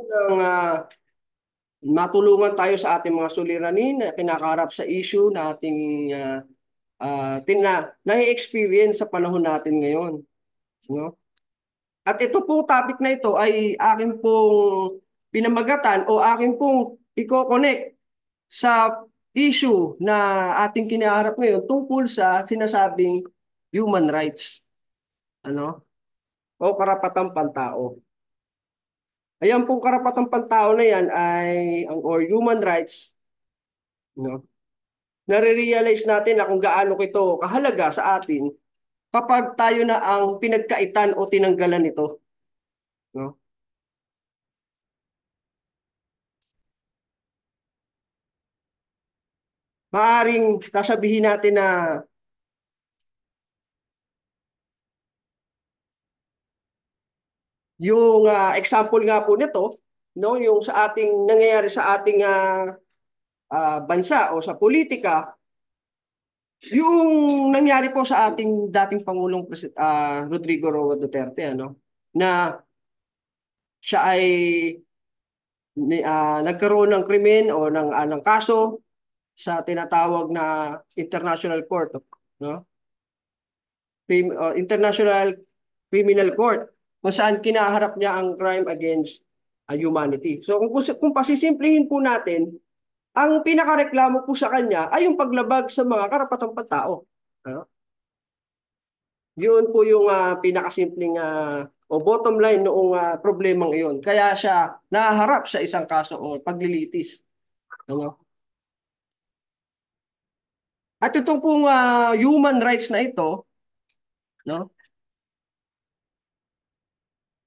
ng matulungan tayo sa ating mga suliranin na kinakaharap sa issue na ating na-experience sa panahon natin ngayon. No? At ito pong topic na ito ay akin pong pinamagatan o akin pong i-connect sa issue na ating kinaharap ngayon tungkol sa sinasabing human rights, ano? O karapatang pantao. Ayan pong karapatang pantao na yan ay or human rights, no? Nare-realize natin na kung gaano ito kahalaga sa atin kapag tayo na ang pinagkaitan o tinanggalan nito, no? Maaring sasabihin natin na yung example nga po nito, no, yung sa ating nangyayari sa ating bansa o sa politika, yung nangyari po sa ating dating Pangulong Rodrigo Roa Duterte, ano, na siya ay nagkaroon ng krimen o ng kaso sa tinatawag na International Court, no? International Criminal Court kung saan kinaharap niya ang crime against humanity. So kung pasisimplihin po natin, ang pinakareklamo po sa kanya ay yung paglabag sa mga karapatang pantao. No? Yun po yung pinakasimpleng o bottom line noong problemang iyon. Kaya siya naharap sa isang kaso o paglilitis. Ano? At itong pong human rights na ito, no?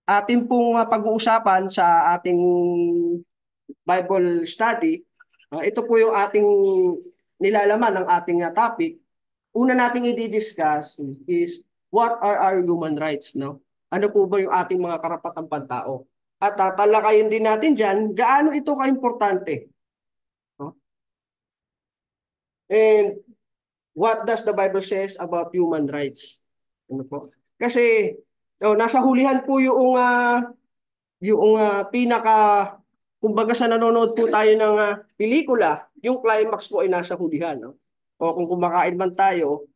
Atin pong pag-uusapan sa ating Bible study, ito po yung ating nilalaman ng ating topic. Una nating i-discuss is what are our human rights, no? Ano po ba yung ating mga karapatang pantao? At tatalakayin din natin diyan gaano ito kaimportante, no? And what does the Bible says about human rights? Ano po? Kasi nasa hulihan po yung pinaka kumbaga sa nanonood po tayo ng pelikula, yung climax po ay nasa hulihan, no? O kung kumakain man tayo,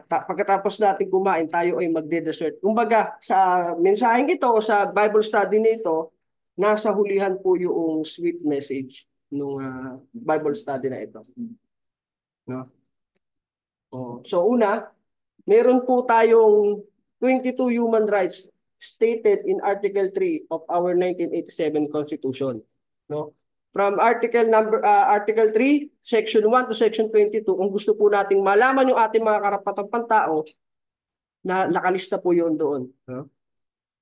pagkatapos natin kumain, tayo ay magde-dessert. Kumbaga, sa mensaheng ito o sa Bible study nito, nasa hulihan po yung sweet message ng Bible study na ito. No? So una, meron po tayong 22 human rights stated in Article 3 of our 1987 Constitution. No? From Article 3, Section 1 to Section 22, kung gusto po nating malaman yung ating mga karapatang pantao, na nakalista po yun doon. No?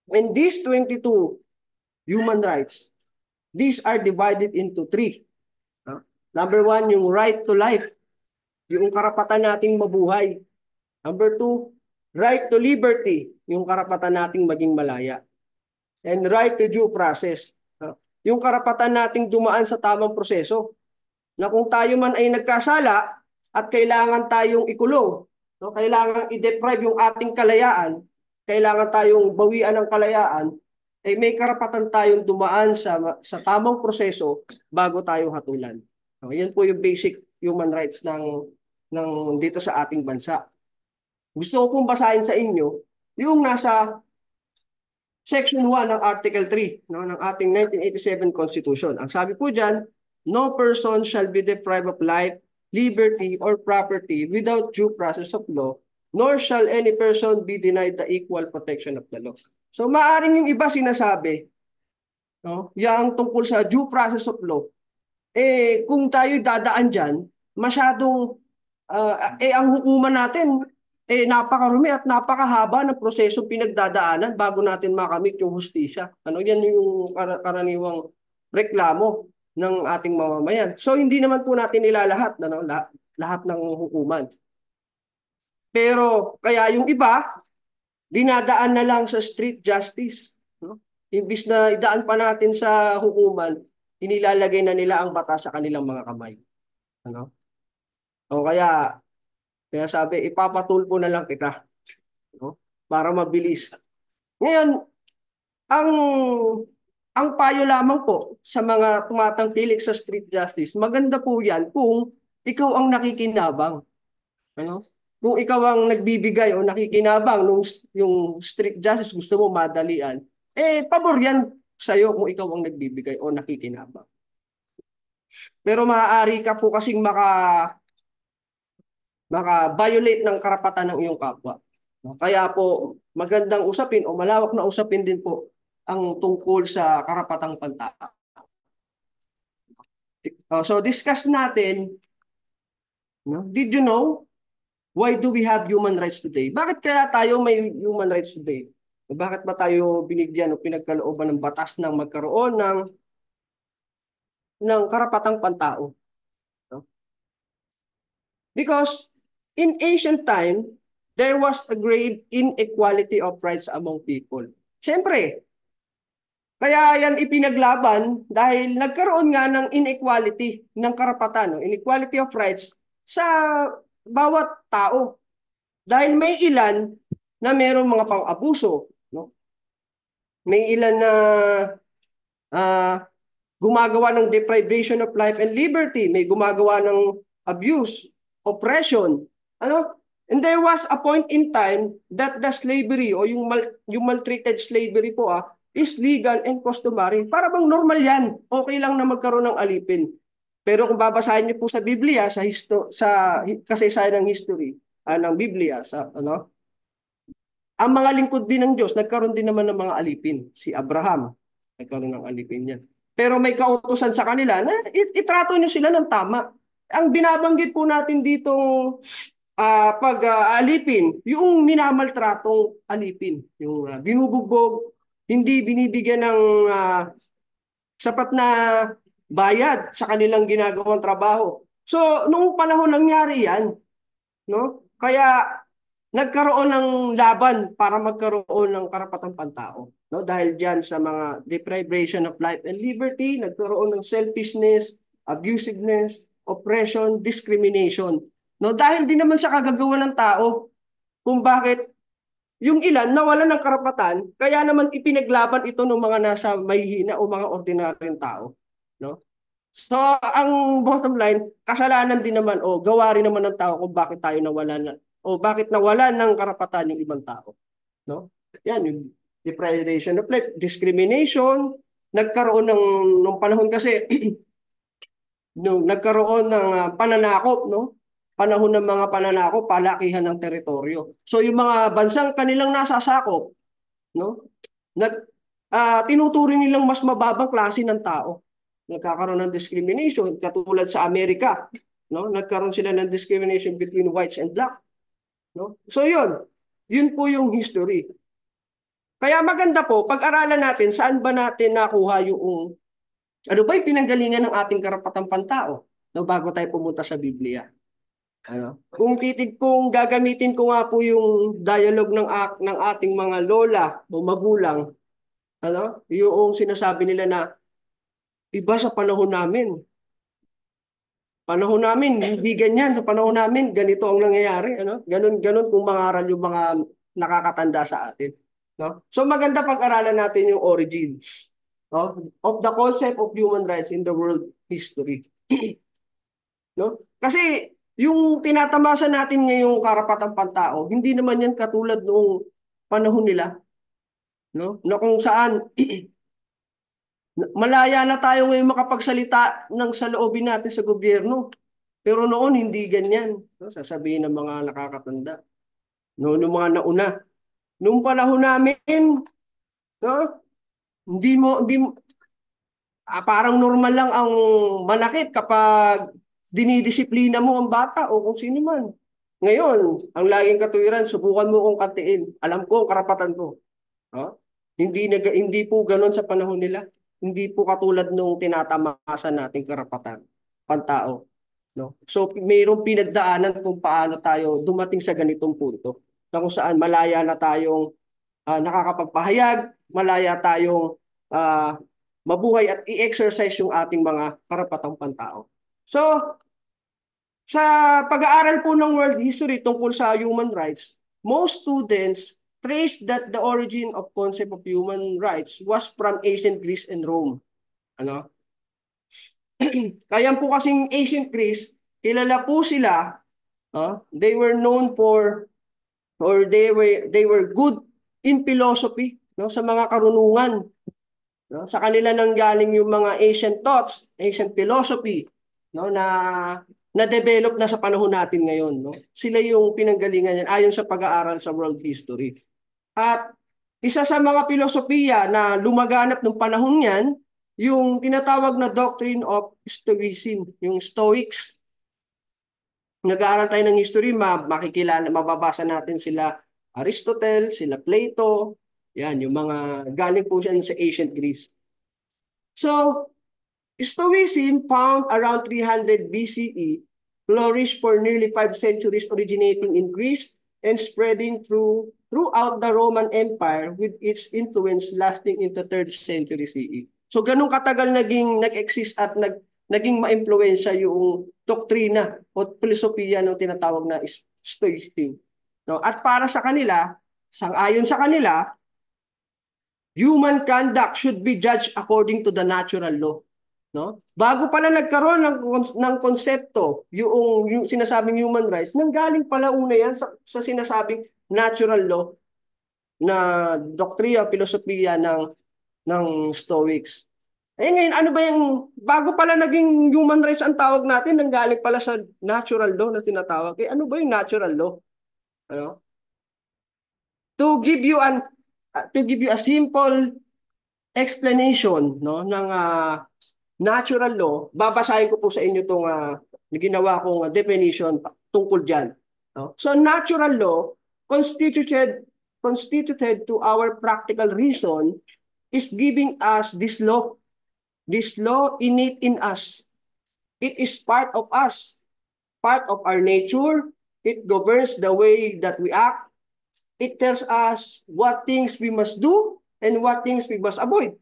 And these 22 human rights, these are divided into three. No? Number one, yung right to life, yung karapatan nating mabuhay. Number two, right to liberty, yung karapatan nating maging malaya. And right to due process, yung karapatan nating dumaan sa tamang proseso. Na kung tayo man ay nagkasala at kailangan tayong ikulong, no, kailangan i-deprive yung ating kalayaan, kailangan tayong bawian ng kalayaan, ay may karapatan tayong dumaan sa tamang proseso bago tayo hatulan. So, yan po yung basic human rights ng dito sa ating bansa. Gusto ko pong basahin sa inyo yung nasa Section 1 ng Article 3, no, ng ating 1987 Constitution. Ang sabi po dyan, no person shall be deprived of life, liberty, or property without due process of law, nor shall any person be denied the equal protection of the law. So maaring yung iba sinasabi, no, yung tungkol sa due process of law, kung tayo dadaan dyan, masyadong, ang hukuman natin, napakarumi at napakahaba ng prosesong pinagdadaanan bago natin makamit yung hustisya. Ano, yan yung karaniwang reklamo ng ating mamamayan. So hindi naman po natin nilalahat, ano, lahat ng hukuman. Pero kaya yung iba, dinadaan na lang sa street justice. No? Imbis na idaan pa natin sa hukuman, inilalagay na nila ang batas sa kanilang mga kamay. Ano? O kaya sabi, ipapatulpo na lang kita, no? Para mabilis. Ngayon, ang Ang payo lamang po sa mga tumatangkilik sa street justice, maganda po yan kung ikaw ang nakikinabang. Ano? Kung ikaw ang nagbibigay o nakikinabang nung yung street justice gusto mo madalian, eh pabor yan sa'yo kung ikaw ang nagbibigay o nakikinabang. Pero maaari ka po kasing maka-violate ng karapatan ng iyong kapwa. No? Kaya po magandang usapin o malawak na usapin din po ang tungkol sa karapatang pantao. So discuss natin, no? Did you know why do we have human rights today? Bakit kaya tayo may human rights today? Bakit ba tayo binigyan o pinagkalooban ng batas ng magkaroon ng karapatang pantao? No? Because in ancient time, there was a great inequality of rights among people. Siyempre, kaya yan ipinaglaban dahil nagkaroon nga ng inequality ng karapatan, no? Inequality of rights sa bawat tao. Dahil may ilan na mayroong mga pang-abuso, no? May ilan na uh, gumagawa ng deprivation of life and liberty, may gumagawa ng abuse, oppression, ano? And there was a point in time that the slavery o yung maltreated slavery po is legal and customary. Para bang normal yan. Okay lang na magkaroon ng alipin. Pero kung babasahin niyo po sa Biblia, sa kasaysayan ng history, ng Biblia, sa ano, ang mga lingkod din ng Diyos, nagkaroon din naman ng mga alipin. Si Abraham, nagkaroon ng alipin yan. Pero may kautusan sa kanila na itrato nyo sila ng tama. Ang binabanggit po natin ditong pag-alipin, yung minamaltratong alipin, yung binubugbog, hindi binibigyan ng sapat na bayad sa kanilang ginagawang trabaho. So, noong panahon nangyari yan, no? Kaya nagkaroon ng laban para magkaroon ng karapatang pantao. No? Dahil diyan sa mga deprivation of life and liberty, nagkaroon ng selfishness, abusiveness, oppression, discrimination. No? Dahil din naman sa kagagawa ng tao kung bakit yung ilan nawalan ng karapatan, kaya naman ipinaglaban ito ng mga nasa mahihina o mga ordinaryong tao. No? So, ang bottom line, kasalanan din naman o gawa rin naman ng tao kung bakit tayo nawalan o bakit nawalan ng karapatan yung ibang tao. No? Yan, yung deprivation of life, discrimination, nagkaroon nung panahon kasi, nung nagkaroon ng pananakop, no? Panahon ng mga pananakop, palakihan ng teritoryo. So, yung mga bansang kanilang nasasakop, no? Tinuturing nilang mas mababang klase ng tao. Nagkakaroon ng discrimination katulad sa Amerika, no? Nagkaroon sila ng discrimination between whites and black, no? So yun po yung history. Kaya maganda po pag-aralan natin saan ba natin nakuha yung ano ba yung pinanggalingan ng ating karapatang pantao, no, bago tayo pumunta sa Biblia. Ano? Kung gagamitin ko nga po yung dialogue ng ating mga lola o magulang, ano? Yung sinasabi nila na iba sa panahon namin. Panahon namin, hindi ganyan. Sa panahon namin, ganito ang nangyayari. Ano? Ganun kung mangaral yung mga nakakatanda sa atin. No? So maganda pag-aralan natin yung origins, no, of the concept of human rights in the world history. No? Kasi yung tinatamasa natin ngayong karapatang pantao, hindi naman yan katulad noong panahon nila. No? Na kung saan malaya na tayo ngayon makapagsalita ng saloobin natin sa gobyerno. Pero noon hindi ganyan. No? Sasabihin ng mga nakakatanda. No, nung mga nauna. Nung panahon namin, no? Parang normal lang ang manakit kapag dinidisiplina mo ang bata o kung sino man. Ngayon, ang laging katuwiran, subukan mo kong kantiin. Alam ko ang karapatan ko. No? Hindi po ganoon sa panahon nila. Hindi po katulad nung tinatamasa nating karapatan pantao. No? So mayroong pinagdaanan kung paano tayo dumating sa ganitong punto na kung saan malaya na tayong nakakapagpahayag, malaya tayong ah, mabuhay at i-exercise yung ating mga karapatang pantao. So sa pag-aaral po ng world history tungkol sa human rights, most students traced that the origin of concept of human rights was from ancient Greece and Rome. Ano? Kaya po kasing ancient Greece, kilala po sila, they were known for, or they were good in philosophy, no, sa mga karunungan. No? Sa kanila nanggaling yung mga ancient thoughts, ancient philosophy, no, na develop na sa panahon natin ngayon, no. Sila yung pinanggalingan yan ayon sa pag-aaral sa world history. At isa sa mga filosofiya na lumaganap ng panahon yan, yung tinatawag na doctrine of Stoicism, yung Stoics. Nag-aaral tayo ng history, makikilala, mababasa natin sila Aristotle, sila Plato, yan, yung mga galing po siya sa ancient Greece. So, Stoicism, found around 300 BCE, flourished for nearly 5 centuries, originating in Greece and spreading throughout the Roman Empire, with its influence lasting into 3rd century CE. So ganun katagal nag-exist at naging maimpluwensya yung doktrina o filosofiya ng tinatawag na Stoicism. No? At para sa kanila, ayon sa kanila, human conduct should be judged according to the natural law. No? Bago pala nagkaroon ng konsepto, yung sinasabing human rights, nanggaling pala una yan sa sinasabing natural law na doktrina, filosofiya ng Stoics. Eh ngayon, ano ba yung, bago pala naging human rights ang tawag natin, nanggaling pala sa natural law na tinatawag. Eh ano ba yung natural law? Ano? To give you a simple explanation, no, ng natural law, babasahin ko po sa inyo itong ginawa kong definition tungkol dyan. No? So natural law, constituted to our practical reason, is giving us this law innate in us. It is part of us, part of our nature. It governs the way that we act. It tells us what things we must do and what things we must avoid.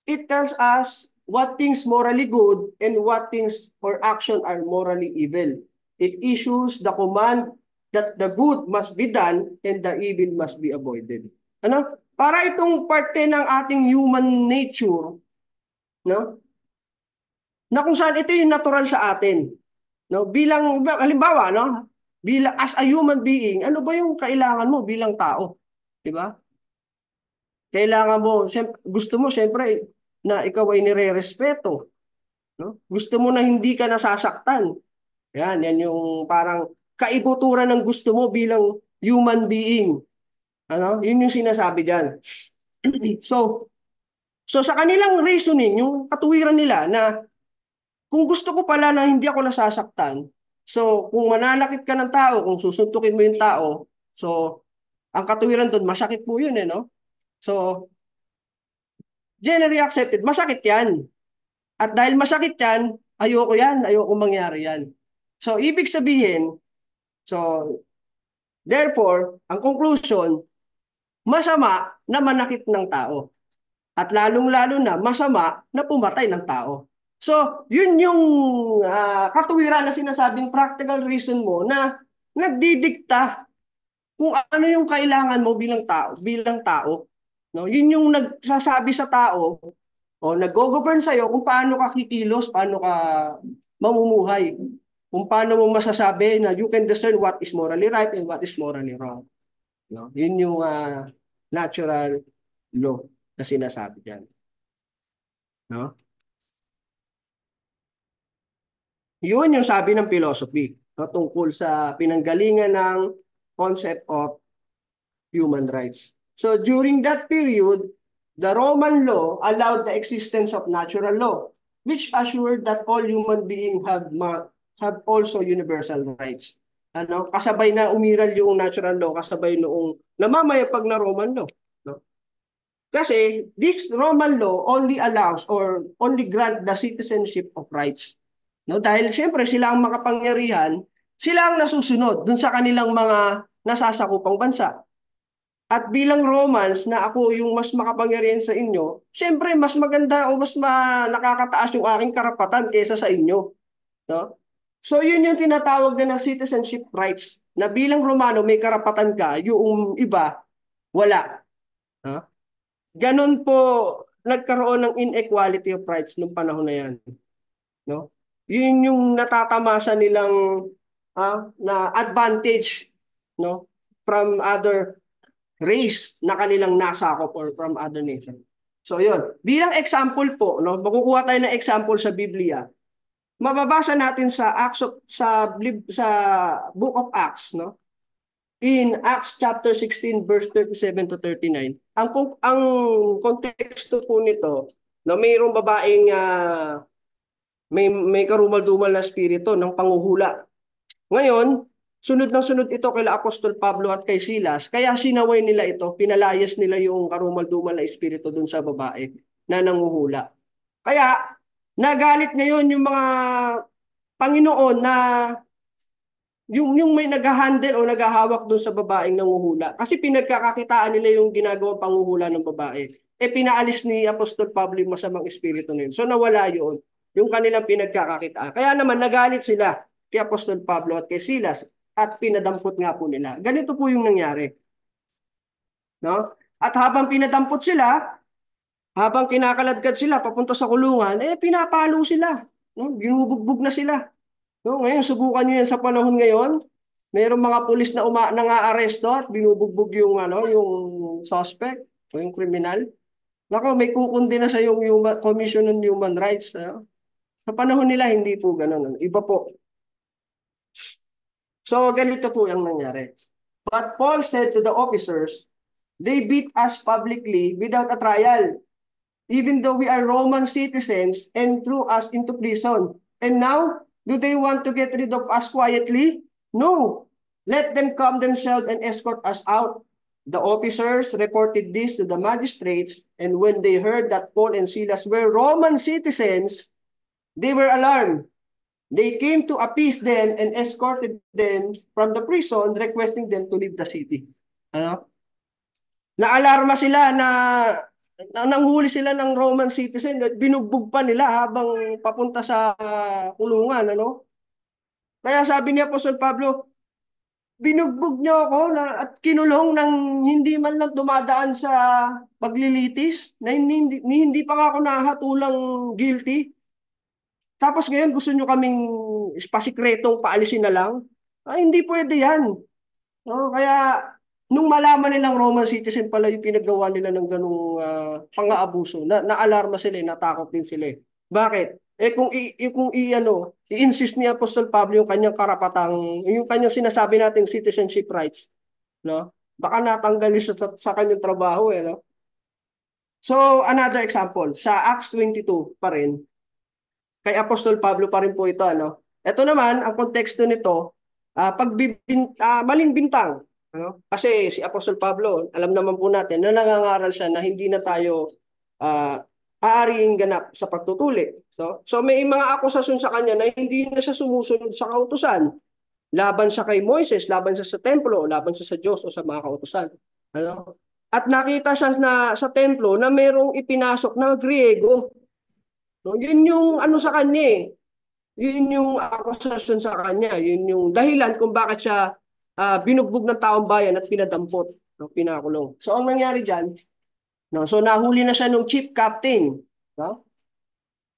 It tells us what things morally good and what things or action are morally evil. It issues the command that the good must be done and the evil must be avoided. Ano? Para itong parte ng ating human nature, no? Na kung saan ito yung natural sa atin. No? Bilang halimbawa, no? Bilang as a human being, ano ba yung kailangan mo bilang tao? 'Di ba? Kailangan mo, gusto mo siyempre na ikaw ay nire-respeto, no? Gusto mo na hindi ka nasasaktan. Yan yung parang kaibuturan ng gusto mo bilang human being. Ano? Yun yung sinasabi diyan. So sa kanilang reasoning, yung katuwiran nila na kung gusto ko pala na hindi ako nasasaktan, so kung mananakit ka ng tao, kung susuntukin mo yung tao, so ang katuwiran doon, masakit po yun no? So, generally accepted, masakit yan. At dahil masakit yan, ayoko mangyari yan. So, ibig sabihin, so, therefore, ang conclusion, masama na manakit ng tao. At lalong-lalo na masama na pumatay ng tao. So, yun yung katuwiran na sinasabing practical reason mo na nagdidikta kung ano yung kailangan mo bilang tao. No? Yun yung nagsasabi sa tao o nag-go-govern sa'yo kung paano ka kikilos, paano ka mamumuhay. Kung paano mo masasabi na you can discern what is morally right and what is morally wrong. No? Yun yung natural law na sinasabi dyan. No? Yun yung sabi ng philosophy, no? Tungkol sa pinanggalingan ng concept of human rights. So during that period, the Roman law allowed the existence of natural law, which assured that all human beings have also universal rights. Ano, kasabay na umiral yung natural law, kasabay noong namamayapag na Roman law. No? Kasi this Roman law only allows or only grant the citizenship of rights. No? Dahil siyempre sila ang makapangyarihan, sila ang nasusunod dun sa kanilang mga nasasakupang bansa. At bilang Romans na ako yung mas makapangyarihan sa inyo, siyempre mas maganda o mas nakakataas yung aking karapatan kaysa sa inyo. No? So yun yung tinatawag na citizenship rights, na bilang Romano may karapatan ka, yung iba Wala. Ha? Ganon po nagkaroon ng inequality of rights nung panahon na yan. No? Yun yung natatamasa nilang na advantage, no, from other race na kanilang nasakop or from other nation. So yun, bilang example po, no, makukuha tayo ng example sa Biblia. Mababasa natin sa sa Book of Acts, no? In Acts chapter 16 verse 37 to 39. Ang konteksto po nito, no, mayroong babaeng may karumal-dumal na espiritu ng panghuhula. Ngayon, sunod ng sunod ito kay Apostol Pablo at kay Silas, kaya sinaway nila ito, pinalayas nila yung karumal-dumal na espiritu dun sa babae na nanguhula. Kaya, nagalit ngayon yung mga Panginoon na yung may nag-handle o naghahawak doon sa babaeng nanguhula. Kasi pinagkakakitaan nila yung ginagawang panguhula ng babae. Pinaalis ni Apostol Pablo yung masamang espiritu na yun. So nawala yun, yung kanilang pinagkakakitaan. Kaya naman nagalit sila kay Apostol Pablo at kay Silas at pinadampot nga po nila. Ganito po yung nangyari. No? At habang pinadampot sila, habang kinakaladkad sila papunta sa kulungan, pinapalo sila. No? Binubugbog na sila. No, ngayon, subukan nyo yan sa panahon ngayon. Mayroong mga pulis na nang-aaresto at binubugbog yung, yung suspect o yung kriminal. Nako, may kukundi na sa yung Commission on Human Rights. Sa panahon nila, hindi po ganun. Iba po. So, ganito po yung nangyari. But Paul said to the officers, they beat us publicly without a trial, even though we are Roman citizens, and threw us into prison. And now, do they want to get rid of us quietly? No. Let them come themselves and escort us out. The officers reported this to the magistrates, and when they heard that Paul and Silas were Roman citizens, they were alarmed. They came to appease them and escorted them from the prison, requesting them to leave the city. Ano? Naalarma sila na nanghuli sila ng Roman citizen at binugbog pa nila habang papunta sa kulungan, ano? Kaya sabi niya Apostol Pablo, binugbog niyo ako at kinulong ng hindi man lang dumadaan sa paglilitis, na hindi pa nga ako nahatulang guilty. Tapos ngayon gusto niyo kaming pasikretong paalisin na lang? Hindi pwede yan. No? Kaya nung malaman nilang Roman citizen pala yung pinagawa nila ng ganung pang-aabuso, naalarma sila, natakot din sila. Bakit? I-insist ni Apostol Pablo yung kanyang karapatang, yung kanyang sinasabi nating citizenship rights, no? Baka natanggal sa kanyang trabaho, no? So, another example, sa Acts 22 pa rin, kay Apostol Pablo pa rin po ito, ano? Ito naman, ang konteksto nito, maling bintang. Ano? Kasi si Apostol Pablo, alam naman po natin na nangangaral siya na hindi na tayo aariing ganap sa pagtutuli. So may mga akusasyon sa kanya na hindi na siya sumusunod sa kautusan. Laban siya kay Moises, laban siya sa templo, laban siya sa Diyos o sa mga kautusan. Ano? At nakita siya sa templo na mayroong ipinasok na Griego. No, yun yung ano sa kanya eh. Yun yung akusasyon sa kanya. Yun yung dahilan kung bakit siya binugbog ng taong bayan at pinadampot, no, pinakulong. So ang nangyari dyan, no, so nahuli na siya ng chief captain. No?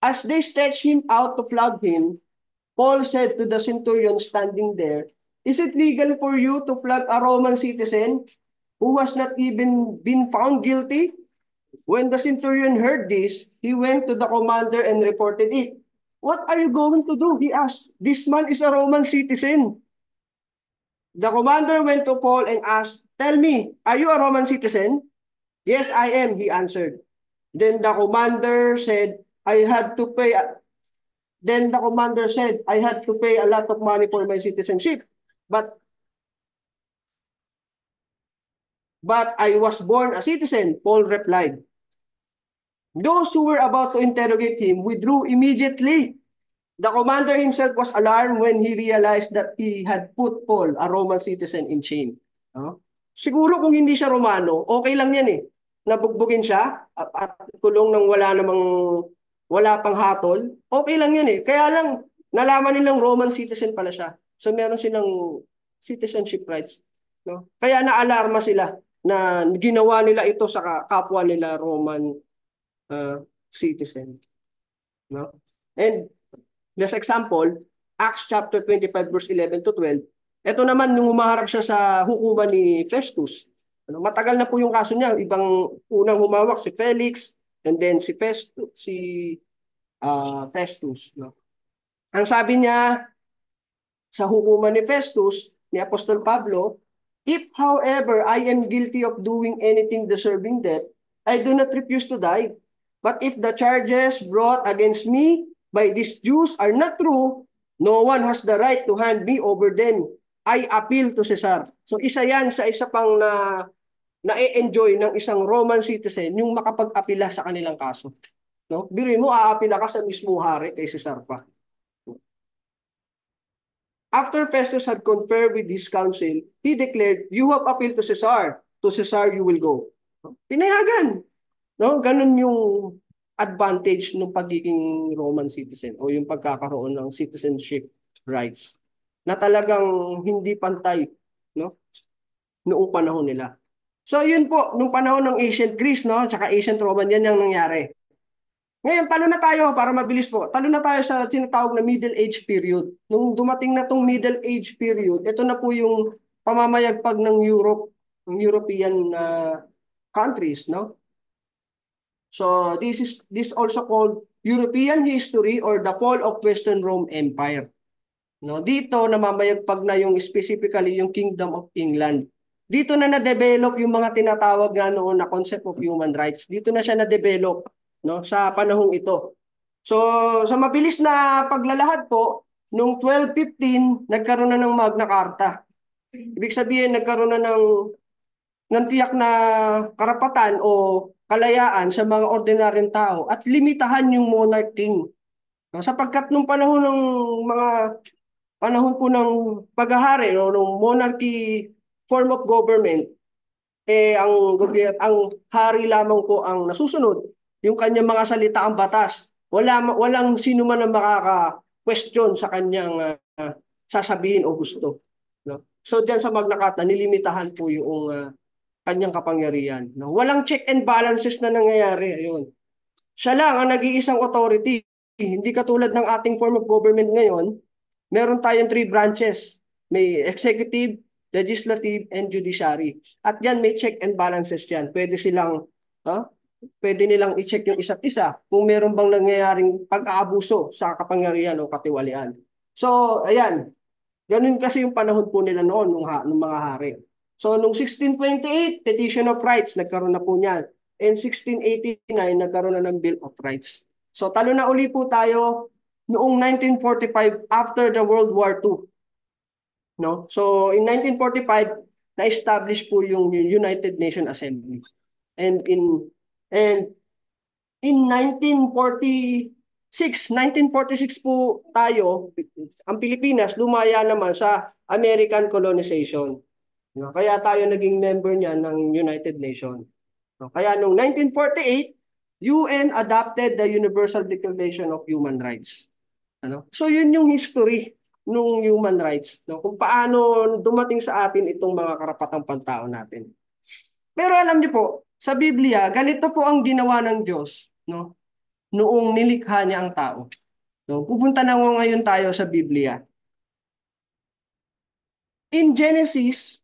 As they stretched him out to flog him, Paul said to the centurion standing there, "Is it legal for you to flog a Roman citizen who has not even been found guilty?" When the centurion heard this, he went to the commander and reported it. "What are you going to do?" he asked. "This man is a Roman citizen." The commander went to Paul and asked, "Tell me, are you a Roman citizen?" "Yes, I am," he answered. Then the commander said, I had to pay a lot of money for my citizenship. But I was born a citizen, Paul replied. Those who were about to interrogate him withdrew immediately. The commander himself was alarmed when he realized that he had put Paul, a Roman citizen, in chain. Siguro kung hindi siya Romano, okay lang yan eh. Nabugbugin siya at kulong ng wala pang hatol, okay lang yan eh. Kaya lang, nalaman nilang Roman citizen pala siya. So meron silang citizenship rights. No? Kaya naalarma sila. na ginawa nila ito sa kapwa nila Roman citizen. No? And just example, Acts chapter 25 verse 11 to 12. Ito naman nung umaharap siya sa hukuman ni Festus. Matagal na po yung kaso niya. Ibang unang humawak si Felix and then si Festus. No? Ang sabi niya sa hukuman ni Festus, ni Apostol Pablo, if however I am guilty of doing anything deserving death, I do not refuse to die. But if the charges brought against me by these Jews are not true, no one has the right to hand me over them. I appeal to Caesar. So isa yan sa isa pang na-enjoy ng isang Roman citizen yung makapag-apila sa kanilang kaso. No? Biruin mo, aapila ka sa mismong hari kay Caesar pa. After Festus had conferred with his council, he declared, "You have appealed to Caesar. To Caesar you will go." Pinayagan. No? Ganun yung advantage ng pagiging Roman citizen o yung pagkakaroon ng citizenship rights na talagang hindi pantay, no? Noong panahon nila. So yun po, nung panahon ng ancient Greece, no, tsaka ancient Roman, yan yung nangyari. Ngayon, talo na tayo para mabilis po. Talo na tayo sa tinatawag na Middle Age period. Nung dumating na tong Middle Age period, ito na po yung pamamayagpag ng ng European countries, no? So this also called European history or the fall of Western Rome Empire. No, dito namamayagpag na yung specifically yung Kingdom of England. Dito na na-develop yung mga tinatawag nga noon na concept of human rights. Dito na siya na-develop, no, sa panahong ito. So sa mabilis na paglalahad po, noong 1215 nagkaroon na ng Magna Carta. Ibig sabihin nagkaroon na ng tiyak na karapatan o kalayaan sa mga ordinaryong tao at limitahan yung monarch king. Sapagkat nung panahon ng mga panahon po ng paghahari o ng monarchy form of government, ang hari lamang po ang nasusunod, yung kanyang mga salita ang batas. Walang sino man ang makaka-question sa kanyang sasabihin o gusto. No? So diyan sa Magna Carta, nilimitahan po yung kanyang kapangyarihan. No? Walang check and balances na nangyayari. Ayun. Siya lang ang nag-iisang authority. Hindi katulad ng ating form of government ngayon, meron tayong 3 branches. May executive, legislative, and judiciary. At yan, may check and balances yan. Pwede nilang i-check yung isa't isa kung meron bang nangyayaring pag-aabuso sa kapangyarihan o katiwalian. So, ayan. Ganun kasi yung panahon po nila noon, nung mga hari. So, nung 1628, Petition of Rights, nagkaroon na po niyan. In 1689, nagkaroon na ng Bill of Rights. So, talo na uli po tayo noong 1945 after the World War II. No? So, in 1945, na-establish po yung United Nations Assembly. And in 1946 po tayo, ang Pilipinas, lumaya naman sa American colonization. No? Kaya tayo naging member niya ng United Nations. No? Kaya noong 1948, UN adopted the Universal Declaration of Human Rights. Ano? So yun yung history ng human rights, no? Kung paano dumating sa atin itong mga karapatang pantao natin. Pero alam niyo po, sa Biblia, ganito po ang ginawa ng Diyos, no? Noong nilikha niya ang tao. No? Pupunta na ngayon tayo sa Biblia. In Genesis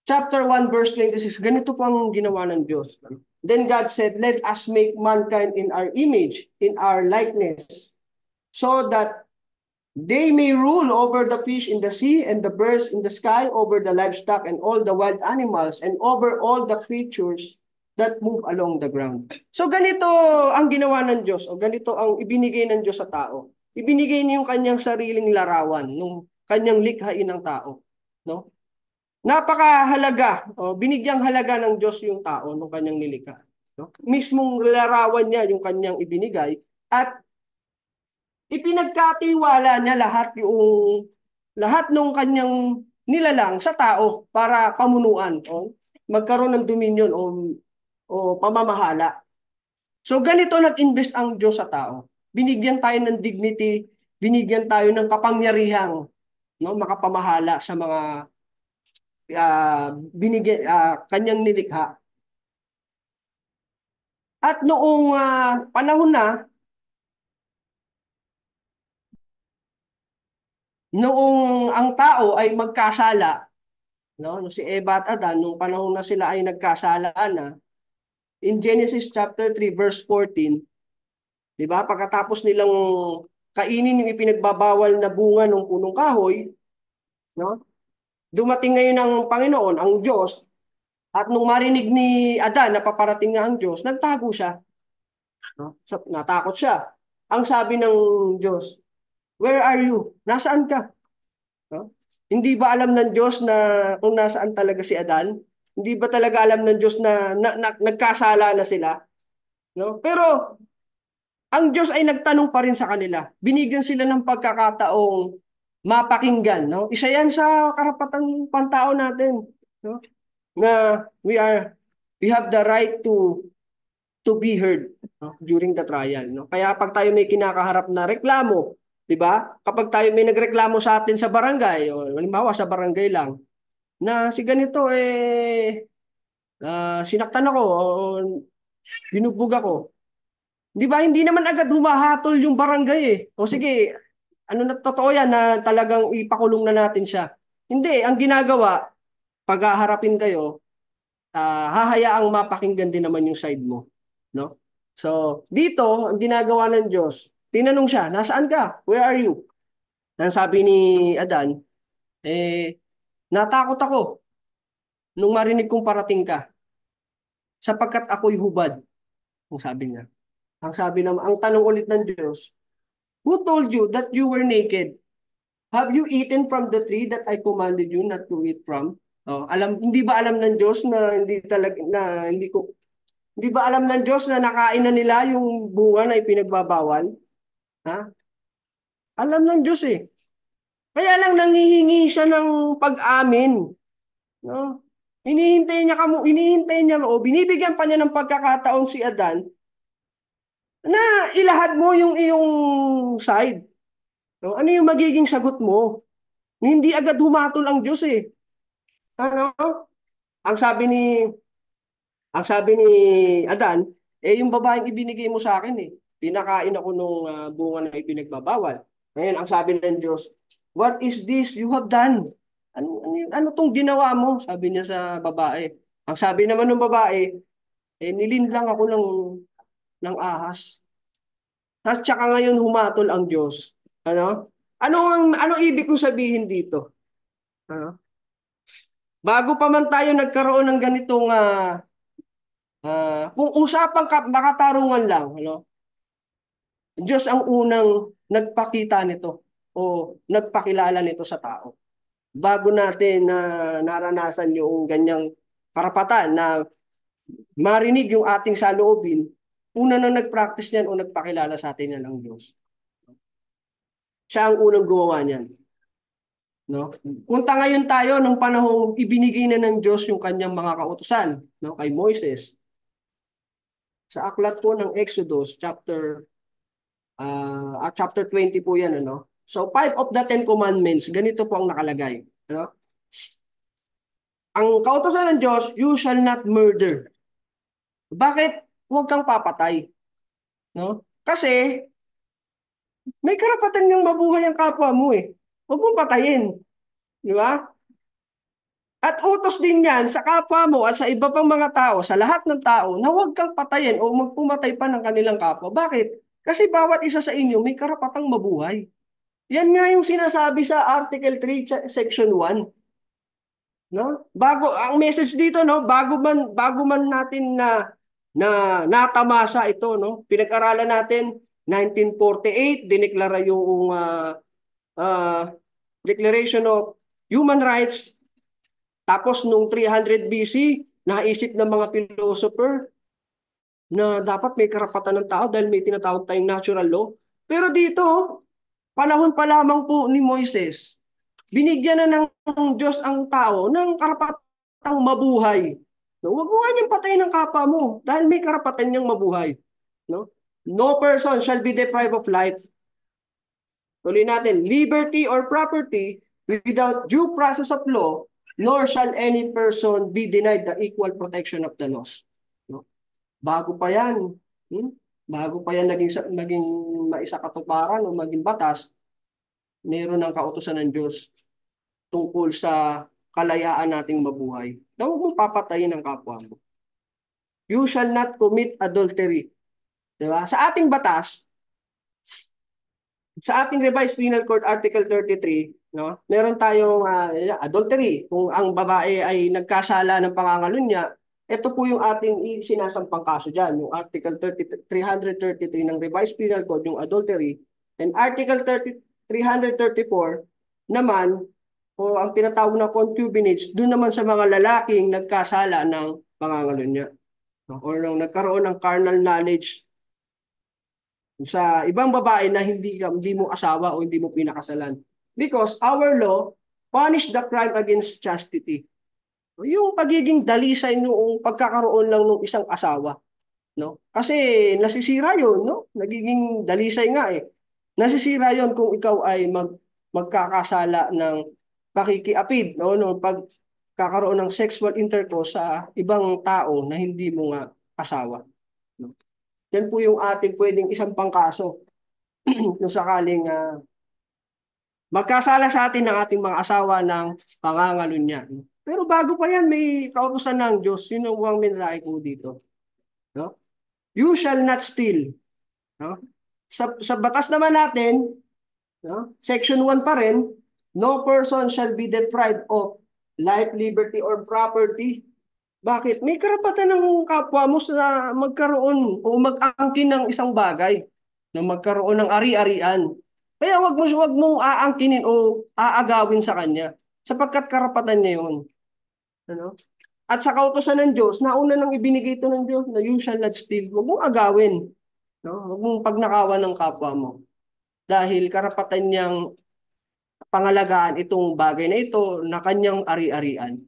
chapter 1 verse 26, ganito po ang ginawa ng Diyos. Then God said, "Let us make mankind in our image, in our likeness, so that they may rule over the fish in the sea and the birds in the sky, over the livestock and all the wild animals, and over all the creatures that move along the ground." So ganito ang ginawa ng Diyos, o ganito ang ibinigay ng Diyos sa tao. Ibinigay niya yung kanyang sariling larawan, nung kanyang likhain ng tao. No? Napakahalaga, binigyang halaga ng Diyos yung tao nung kanyang nilikha. No? Mismong larawan niya yung kanyang ibinigay at ipinagkatiwala niya lahat ng kanyang nilalang sa tao para pamunuan o magkaroon ng dominion o pamamahala. So ganito nag-invest ang Diyos sa tao. Binigyan tayo ng dignity, binigyan tayo ng kapangyarihang, no, makapamahala sa mga binigyan, kanyang nilikha. At noong panahon na, noong ang tao ay magkasala, no? Si Eva at Adan, nung panahon na sila ay nagkasala na, in Genesis chapter 3 verse 14, 'di ba? Pagkatapos nilang kainin yung ipinagbabawal na bunga ng punong kahoy, no? Dumating ngayon ang Panginoon, ang Diyos, at nung marinig ni Adan na paparating nga ang Diyos, nagtago siya, no? So, natakot siya. Ang sabi ng Diyos, "Where are you? Nasaan ka?" No? Hindi ba alam ng Diyos na kung nasaan talaga si Adan? Hindi ba talaga alam ng Diyos na nagkasala na sila? No? Pero ang Diyos ay nagtanong pa rin sa kanila. Binigyan sila ng pagkakataong mapakinggan, no? Isa 'yan sa karapatan pantao natin, no? Na we have the right to be heard, no? During the trial, no? Kaya pag tayo may kinakaharap na reklamo, 'di ba? Kapag tayo may nagreklamo sa atin sa barangay, o halimbawa sa barangay lang, na si ganito sinaktan ako o binugbog ako. Di ba, hindi naman agad humahatol yung barangay eh. O sige, ano na totoo yan na talagang ipakulong na natin siya. Hindi, ang ginagawa, pag haharapin kayo, hahayaang mapakinggan din naman yung side mo. No? So, dito, ang ginagawa ng Diyos, tinanong siya, nasaan ka? Where are you? Ang sabi ni Adan, natakot ako nung marinig kong parating ka, sapagkat ako'y hubad, ang sabi niya. Ang tanong ulit ng Diyos, who told you that you were naked? Have you eaten from the tree that I commanded you not to eat from? Oh, hindi ba alam ng Diyos na hindi ba alam ng Diyos na nakain na nila yung bunga na ipinagbabawal? Ha? Alam ng Diyos eh. Kaya lang nangihingi siya ng pag-amin, no? Hinihintay niya o binibigyan pa niya ng pagkakataon si Adan na ilahad mo yung iyong side. No? Ano yung magiging sagot mo? Hindi agad humatol ang Diyos eh. Ano? Ang sabi ni ang sabi ni Adan, yung babaeng ibinigay mo sa akin eh. Pinakain ako nung bunga na ipinagbabawal. Ngayon, ang sabi ng Diyos, what is this you have done? Ano tong ginawa mo? Sabi niya sa babae. Ang sabi naman ng babae, nilinlang ako ng ahas. Tapos tsaka ngayon humatol ang Diyos. Ano? Ano ibig kong sabihin dito? Ano? Bago pa man tayo nagkaroon ng ganitong kung usapang makatarungan lang, ano? Diyos ang unang nagpakita nito o nagpakilala nito sa tao. Bago natin na naranasan yung ganyang karapatan na marinig yung ating saloobin, una na nag-practice niyan o nagpakilala sa atin yan ang Diyos. Siya ang unang gumawa niyan. No? Punta ngayon tayo nung panahong ibinigay na ng Diyos yung kanyang mga kautusan, no, kay Moises. Sa aklat po ng Exodus chapter 20 po 'yan, ano. So 5 of the 10 commandments, ganito po ang nakalagay, ano? Ang kautusan ng Diyos, you shall not murder. Bakit? Huwag kang papatay, no? Kasi may karapatan yung mabuhay ang kapwa mo eh. Huwag mong patayin, di ba? At utos din yan sa kapwa mo at sa iba pang mga tao, sa lahat ng tao, na huwag kang patayin o magpumatay pa ng kanilang kapwa. Bakit? Kasi bawat isa sa inyo may karapatang mabuhay. Yan nga yung sinasabi sa Article 3, Section 1. No? Bago, ang message dito, no, bago man natin natamasa ito, no? Pinag-aralan natin 1948, dineklara yung uh, Declaration of Human Rights. Tapos nung 300 BC, naisip ng mga philosopher na dapat may karapatan ng tao dahil may tinatawag tayong natural law. Pero dito, panahon pa lamang po ni Moises, binigyan na ng Diyos ang tao ng karapatang mabuhay. No? Huwag mo nga niyang patayin ng kapwa mo dahil may karapatan niyang mabuhay. No? No person shall be deprived of life. Tuloy natin, liberty or property without due process of law nor shall any person be denied the equal protection of the laws. No? Bago pa yan, bago pa yan naging maisakatuparan o maging batas, mayroon ng kautusan ng Diyos tungkol sa kalayaan nating mabuhay. Na huwag mong papatayin ang kapwa mo. You shall not commit adultery. Diba? Sa ating batas, sa ating Revised Penal Code Article 33, no, meron tayong adultery. Kung ang babae ay nagkasala ng pangangalunya, ito po yung ating sinasampang kaso dyan. Yung Article 333 ng Revised Penal Code, yung adultery. And Article 334 naman, o ang tinatawag na concubinage, doon naman sa mga lalaking nagkasala ng pangangalunya. No? Or nung nagkaroon ng carnal knowledge sa ibang babae na hindi mo asawa o hindi mo pinakasalan. Because our law punish the crime against chastity. Yung pagiging dalisay noong pagkakaroon lang ng isang asawa, no? Kasi nasisira 'yon, no? Nagiging dalisay nga eh. Nasisira 'yon kung ikaw ay magkakasala ng pakikiapid, no pagkakaroon ng sexual intercourse sa ibang tao na hindi mo nga asawa, no? Yan po yung ating pwedeng isang pangkaso kung sakaling magkasala sa atin ng ating mga asawa ng pangangalunya. Pero bago pa yan, may kautusan ng Diyos. Yun ang minrahe ko dito. No? You shall not steal. No? Sa batas naman natin, no? Section 1 pa rin, no person shall be deprived of life, liberty, or property. Bakit? May karapatan ng kapwa mo sa magkaroon o mag-angkin ng isang bagay, na magkaroon ng ari-arian. Kaya wag mong aangkinin o aagawin sa kanya sapagkat karapatan niya 'yon. Ano? At sa kautusan ng Diyos, nauna nang ibinigay ito ng Diyos na you shall not steal. Wag mong agawin, no? Wag mong pagnakawan ng kapwa mo. Dahil karapatan niyang pangalagaan itong bagay na ito na kanyang ari-arian.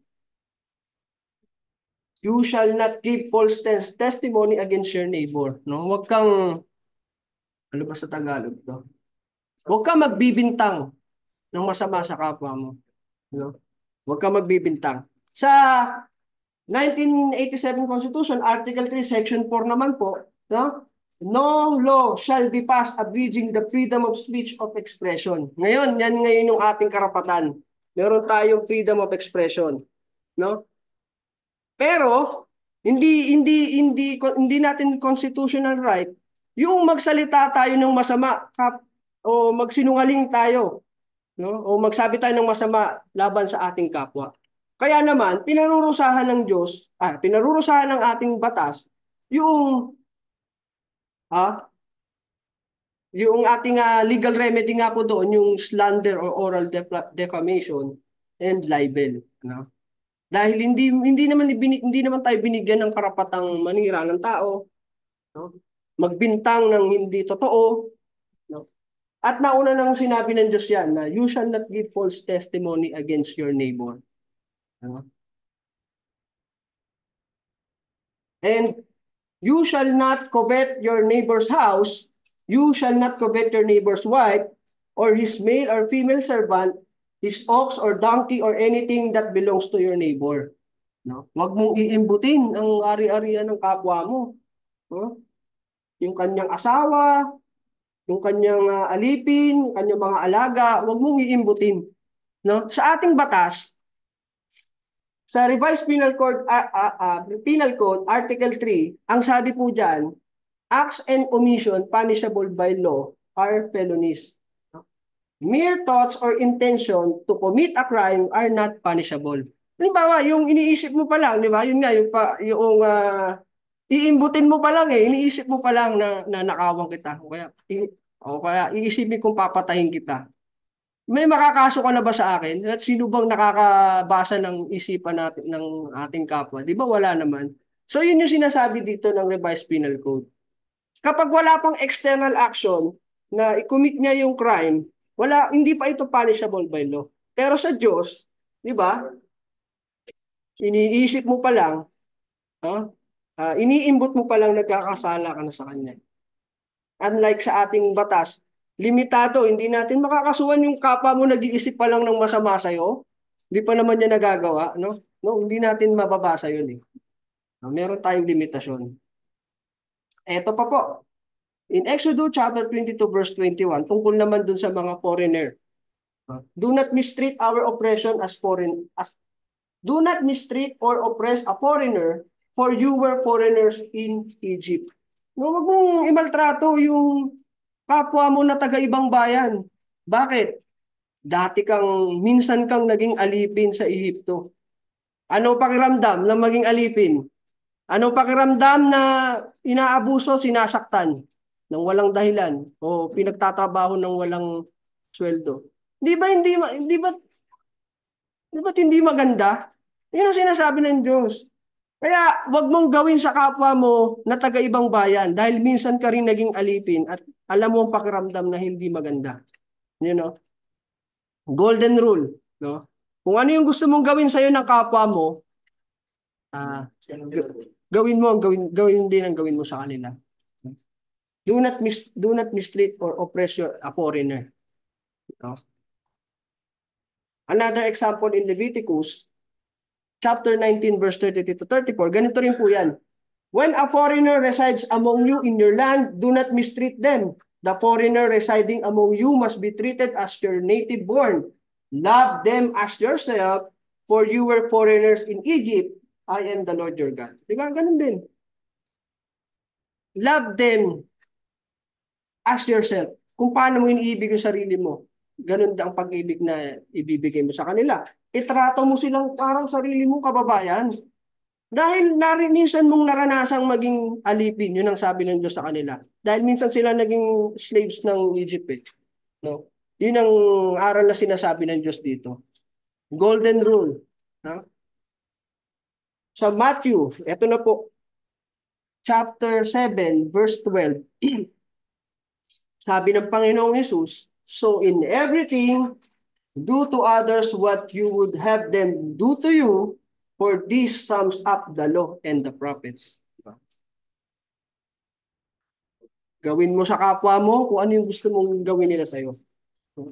You shall not give false testimony against your neighbor. No? Huwag kang, ano ba sa Tagalog to? Huwag kang magbibintang ng masama sa kapwa mo. No? Huwag kang magbibintang. Sa 1987 Constitution, Article 3, Section 4 naman po, no? No law shall be passed abridging the freedom of speech of expression. Ngayon, yan ngayon yung ating karapatan. Meron tayong freedom of expression. No? Pero hindi natin constitutional right yung magsalita tayo ng masama o magsinungaling tayo, no? O magsabi tayo ng masama laban sa ating kapwa. Kaya naman pinarurusahan ng Diyos, pinarurusahan ng ating batas yung yung ating legal remedy nga po doon, yung slander or oral defamation and libel, no? Dahil hindi naman tayo binigyan ng karapatang manira ng tao, no? Magbintang ng hindi totoo, no? At nauna nang sinabi ng Diyos yan na you shall not give false testimony against your neighbor. No? And you shall not covet your neighbor's house, you shall not covet your neighbor's wife, or his male or female servant, his ox or donkey or anything that belongs to your neighbor. No? Huwag mong iimbutin ang ari-arian ng kapwa mo. No? Yung kanyang asawa, yung kanyang alipin, yung kanyang mga alaga, huwag mong iimbutin. No? Sa ating batas, sa Revised Penal Code, Penal Code, Article 3, ang sabi po dyan, acts and omission punishable by law are felonies. Mere thoughts or intention to commit a crime are not punishable. Halimbawa, yung iniisip mo pa lang, di ba? Yun nga, iimbutin mo pa lang iniisip mo pa lang na nakawang kita. Kaya iisipin kong papatayin kita. May makakaso ka na ba sa akin? At sino bang nakakabasa ng isipan natin ng ating kapwa? Di ba wala naman? So yun yung sinasabi dito ng Revised Penal Code. Kapag wala pang external action na i-commit niya yung crime, hindi pa ito punishable by law. Pero sa Diyos, di ba? Iniisip mo pa lang, iniimbot mo pa lang nagkakasala ka na sa kanya. Unlike sa ating batas, limitado, hindi natin makakasuhan yung kapwa mo nag-iisip pa lang ng masama sa'yo. Hindi pa naman niya nagagawa, no? No, hindi natin mababasa yun eh. Meron tayong limitasyon. Eto pa po. In Exodus chapter 22 verse 21, tungkol naman dun sa mga foreigner. Do not mistreat our oppression as foreign as do not mistreat or oppress a foreigner, for you were foreigners in Egypt. No, wag mong imaltrato yung kapwa mo na taga-ibang bayan. Bakit? Minsan kang naging alipin sa Ehipto. Ano pakiramdam na maging alipin? Ano pakiramdam na inaabuso, sinasaktan ng walang dahilan o pinagtatrabaho ng walang sweldo? Di ba hindi maganda? Yun ang sinasabi ng Diyos. Kaya wag mong gawin sa kapwa mo na taga-ibang bayan dahil minsan ka rin naging alipin at alam mo ang pakiramdam na hindi maganda. You know? Golden rule, no? Kung ano yung gusto mong gawin sa iyo ng kapwa mo, gawin mo, gawin din ang gawin mo sa kanila. Do not mistreat or oppress a foreigner. No? Another example in Leviticus chapter 19 verse 33 to 34, ganito rin po yan. When a foreigner resides among you in your land, do not mistreat them. The foreigner residing among you must be treated as your native born. Love them as yourself, for you were foreigners in Egypt. I am the Lord your God. Diba? Ganun din. Love them as yourself. Kung paano mo iniibig yung sarili mo, ganun ang pag-ibig na ibibigay mo sa kanila. Itrato mo silang parang sarili mong kababayan. Dahil minsan mong naranasang maging alipin, yun ang sabi ng Diyos sa kanila. Dahil minsan sila naging slaves ng Egypt eh. No? Yun ang aral na sinasabi ng Diyos dito. Golden rule. No? Sa Matthew, eto na po, chapter 7, verse 12. Sabi ng Panginoong Jesus, so in everything, do to others what you would have them do to you, for this sums up the law and the prophets. Gawin mo sa kapwa mo kung ano yung gusto mong gawin nila sa'yo.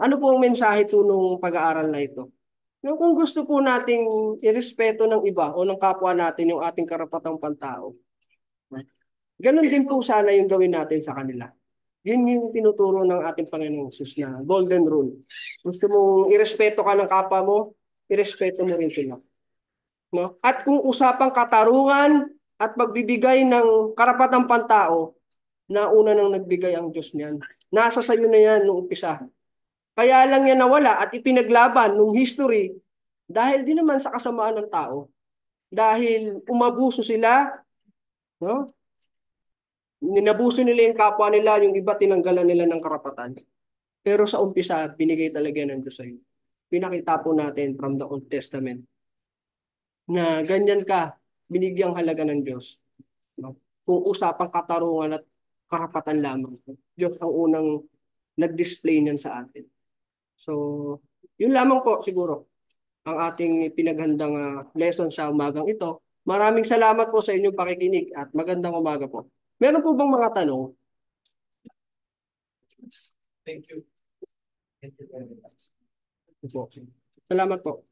Ano po ang mensahe po nung pag-aaral na ito? Kung gusto po nating irespeto ng iba o ng kapwa natin yung ating karapatang pantao, ganun din po sana yung gawin natin sa kanila. Yun yung tinuturo ng ating Panginoong Jesus na golden rule. Gusto mong irespeto ka ng kapwa mo, irespeto mo rin sila. No? At kung usapang katarungan at pagbibigay ng karapatang pantao, na una nang nagbigay ang Diyos niyan. Nasa sayo na yan nung umpisa. Kaya lang yan nawala at ipinaglaban nung history dahil din naman sa kasamaan ng tao. Dahil umabuso sila, no? Ninabuso nila yung kapwa nila, yung iba tinanggalan nila ng karapatan. Pero sa umpisa, binigay talaga ng Diyos sa'yo. Pinakita po natin from the Old Testament na ganyan ka, binigyang halaga ng Diyos. No? Kung usapang katarungan at karapatan lamang. Diyos ang unang nag-display niyan sa atin. So, yun lamang po siguro ang ating pinaghandang lesson sa umagang ito. Maraming salamat po sa inyong pakikinig at magandang umaga po. Meron po bang mga tanong? Thank you. Thank you very much. Salamat po.